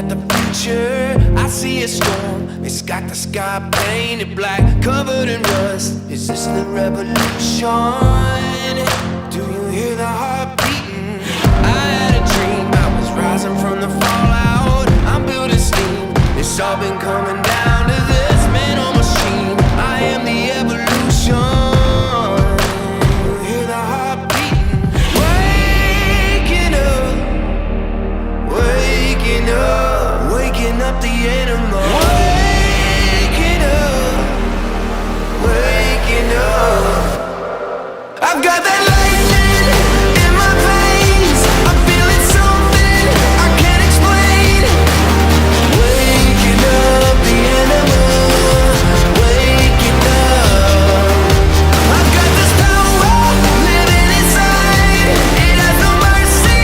at the future, I see a storm. It's got the sky painted black, covered in rust. Is this the revolution? Do you hear the heart beating? I had a dream, I was rising from the fallout. I'm building steam, it's all been coming down to this man or machine. I am the evolution. You hear the heart beating? Waking up, waking up, waking up the animal. Waking up, waking up. I've got that lightning in my veins. I'm feeling something I can't explain. Waking up the animal. Waking up. I've got this power living inside. It has no mercy,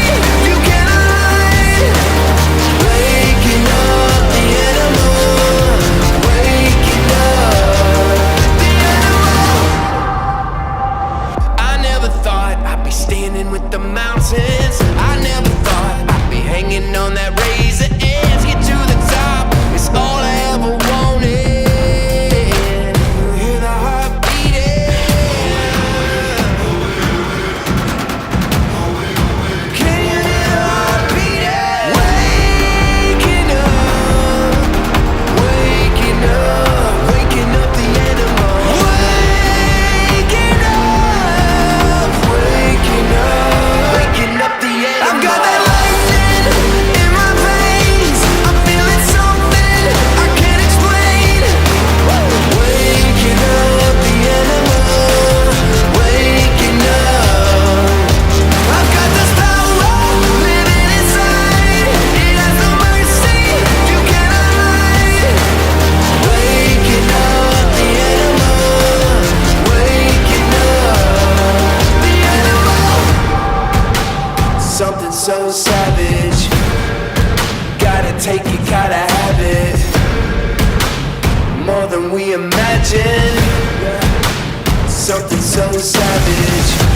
you cannot hide. Waking up the animal. Waking up the animal. I never thought I'd be standing with the mountains. I never thought I'd be hanging on that razor edge. Get to the top, it's all I ever wanted. You hear the heart beating? Can you hear the heart beating? Waking up, waking up, waking up the animal. Waking up, waking up, waking up the animal. I've got that lightning in my veins. I'm feeling something I can't explain. Waking up the animal. Waking up. I've got this power living inside. It has no mercy, you cannot hide. Waking up the animal. Waking up the animal. Something so savage. Gotta take it, gotta have it. More than we imagine. Something so savage.